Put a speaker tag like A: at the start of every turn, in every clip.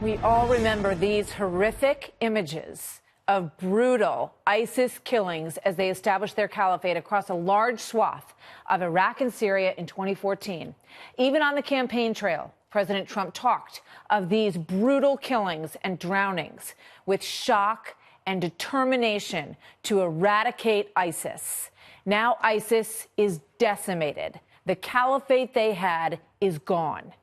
A: We all remember these horrific images of brutal ISIS killings as they established their caliphate across a large swath of Iraq and Syria in 2014. Even on the campaign trail, President Trump talked of these brutal killings and drownings with shock and determination to eradicate ISIS. Now ISIS is decimated. The caliphate they had is gone.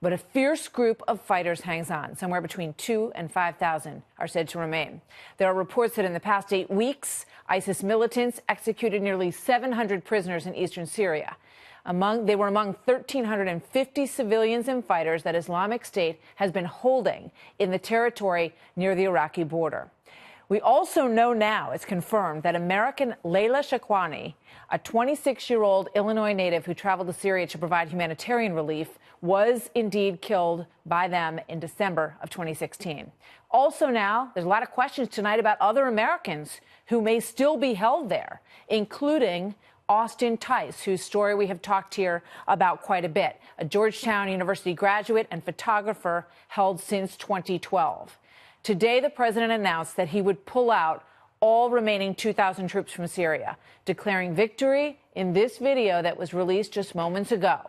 A: But a fierce group of fighters hangs on. Somewhere between 2,000 and 5,000 are said to remain. There are reports that in the past 8 weeks, ISIS militants executed nearly 700 prisoners in eastern Syria. They were among 1,350 civilians and fighters that Islamic State has been holding in the territory near the Iraqi border. We also know now, it's confirmed, that American Layla Shakwani, a 26-year-old Illinois native who traveled to Syria to provide humanitarian relief, was indeed killed by them in December of 2016. Also now, there's a lot of questions tonight about other Americans who may still be held there, including Austin Tice, whose story we have talked here about quite a bit, a Georgetown University graduate and photographer held since 2012. Today, the president announced that he would pull out all remaining 2,000 troops from Syria, declaring victory in this video that was released just moments ago.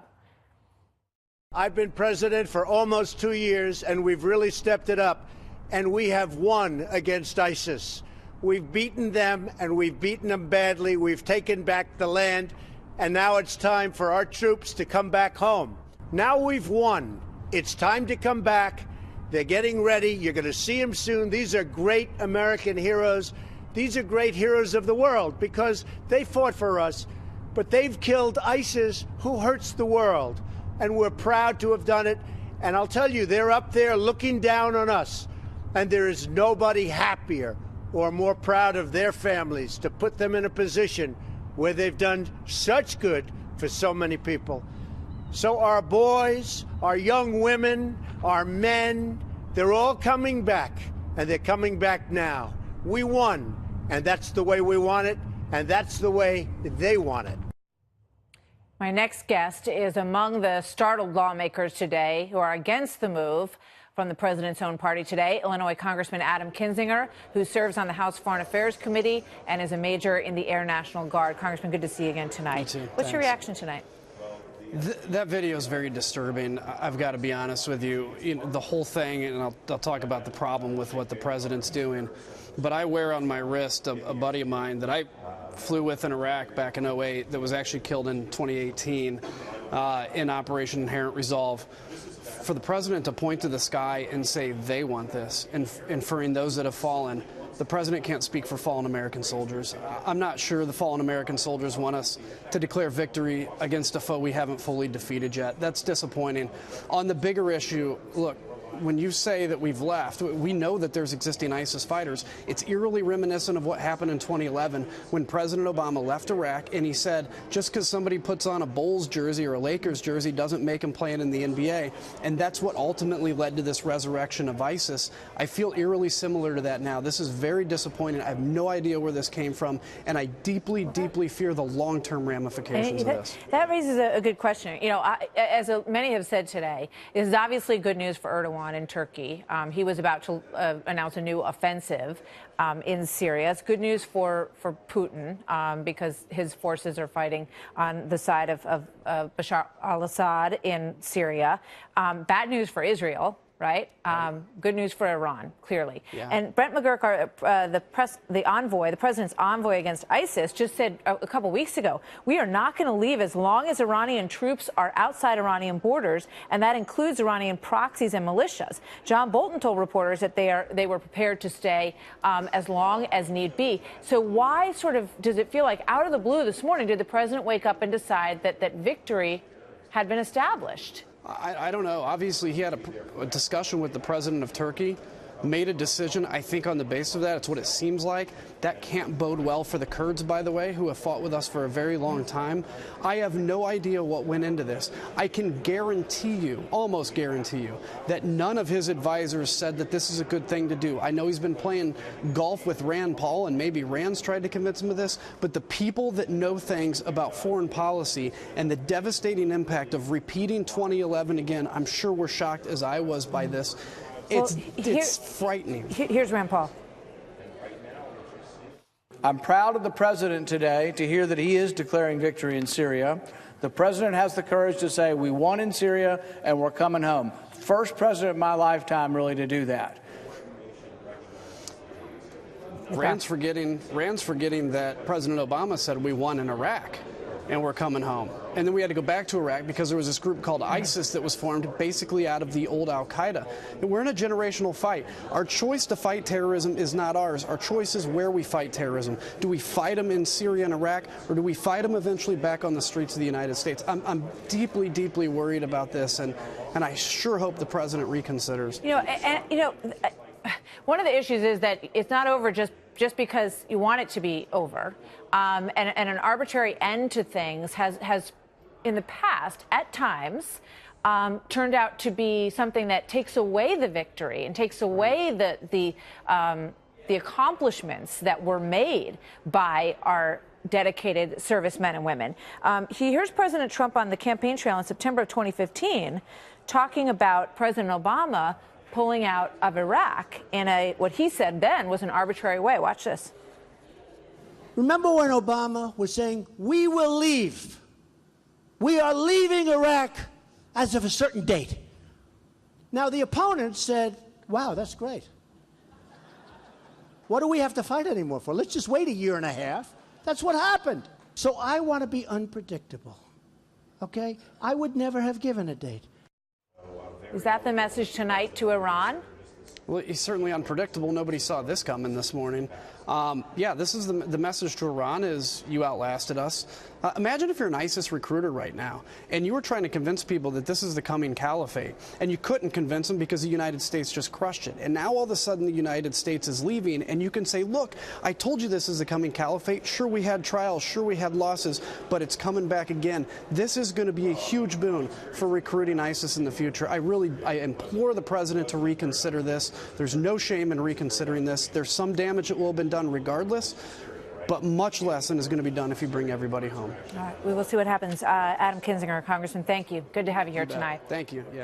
B: I've been president for almost 2 years, and we've really stepped it up, and we have won against ISIS. We've beaten them, and we've beaten them badly. We've taken back the land, and now it's time for our troops to come back home. Now we've won. It's time to come back. They're getting ready. You're going to see them soon. These are great American heroes. These are great heroes of the world because they fought for us, but they've killed ISIS, who hurts the world. And we're proud to have done it. And I'll tell you, they're up there looking down on us. And there is nobody happier or more proud of their families to put them in a position where they've done such good for so many people. So our boys, our young women, our men, they're all coming back, and they're coming back now. We won, and that's the way we want it, and that's the way they want it.
A: My next guest is among the startled lawmakers today who are against the move from the president's own party today. Illinois Congressman Adam Kinzinger, who serves on the House Foreign Affairs Committee and is a major in the Air National Guard. Congressman, good to see you again tonight.
C: You too.
A: What's your reaction tonight?
C: That video is very disturbing. I've got to be honest with you. The whole thing, and I'll talk about the problem with what the president's doing, but I wear on my wrist a buddy of mine that I flew with in Iraq back in '08 that was actually killed in 2018 in Operation Inherent Resolve. For the president to point to the sky and say they want this, and inferring those that have fallen, the president can't speak for fallen American soldiers. I'm not sure the fallen American soldiers want us to declare victory against a foe we haven't fully defeated yet. That's disappointing. On the bigger issue, look, when you say that we've left, we know that there's existing ISIS fighters. It's eerily reminiscent of what happened in 2011 when President Obama left Iraq and he said, just because somebody puts on a Bulls jersey or a Lakers jersey doesn't make them play in the NBA. And that's what ultimately led to this resurrection of ISIS. I feel eerily similar to that now. This is very disappointing. I have no idea where this came from, and I deeply, deeply fear the long-term ramifications of this.
A: That raises a good question. You know, as many have said today, this is obviously good news for Erdogan in Turkey. He was about to announce a new offensive in Syria. It's good news for Putin because his forces are fighting on the side of Bashar al-Assad in Syria. Bad news for Israel. Right? Good news for Iran, clearly. Yeah. And Brent McGurk, the president's envoy against ISIS, just said a couple weeks ago, we are not going to leave as long as Iranian troops are outside Iranian borders, and that includes Iranian proxies and militias. John Bolton told reporters that they were prepared to stay as long as need be. So why sort of does it feel like out of the blue this morning did the president wake up and decide that victory had been established?
C: I don't know. Obviously, he had a discussion with the president of Turkey, made a decision. I think on the basis of that, it's what it seems like. That can't bode well for the Kurds, by the way, who have fought with us for a very long time. I have no idea what went into this. I can guarantee you, almost guarantee you, that none of his advisors said that this is a good thing to do. I know he's been playing golf with Rand Paul, and maybe Rand's tried to convince him of this, but the people that know things about foreign policy and the devastating impact of repeating 2011 again, I'm sure were shocked as I was by this. It's frightening.
A: Here's Rand Paul.
D: I'm proud of the president today to hear that he is declaring victory in Syria. The president has the courage to say we won in Syria and we're coming home. First president in my lifetime really to do that.
C: Rand's forgetting that President Obama said we won in Iraq and we're coming home. And then we had to go back to Iraq because there was this group called ISIS that was formed basically out of the old al-Qaeda. And we're in a generational fight. Our choice to fight terrorism is not ours. Our choice is where we fight terrorism. Do we fight them in Syria and Iraq, or do we fight them eventually back on the streets of the United States? I'm deeply, deeply worried about this, and I sure hope the president reconsiders.
A: One of the issues is that it's not over just because you want it to be over. And an arbitrary end to things has in the past, at times, turned out to be something that takes away the victory and takes away the accomplishments that were made by our dedicated servicemen and women. Here's President Trump on the campaign trail in September of 2015 talking about President Obama pulling out of Iraq in what he said then was an arbitrary way. Watch this.
E: Remember when Obama was saying, we will leave. We are leaving Iraq as of a certain date. Now, the opponents said, wow, that's great. What do we have to fight anymore for? Let's just wait a year and a half. That's what happened. So I want to be unpredictable, okay? I would never have given a date.
A: Is that the message tonight to Iran?
C: Well, he's certainly unpredictable. Nobody saw this coming this morning. Yeah, this is the message to Iran is you outlasted us. Imagine if you're an ISIS recruiter right now and you were trying to convince people that this is the coming caliphate and you couldn't convince them because the United States just crushed it. And now all of a sudden the United States is leaving and you can say, look, I told you this is the coming caliphate. Sure, we had trials. Sure, we had losses, but it's coming back again. This is going to be a huge boon for recruiting ISIS in the future. I implore the president to reconsider this. There's no shame in reconsidering this. There's some damage that will have been done regardless, but much less than is going to be done if you bring everybody home.
A: All right, we will see what happens. Adam Kinzinger, Congressman, thank you. Good to have you here tonight.
C: Thank you. Yeah.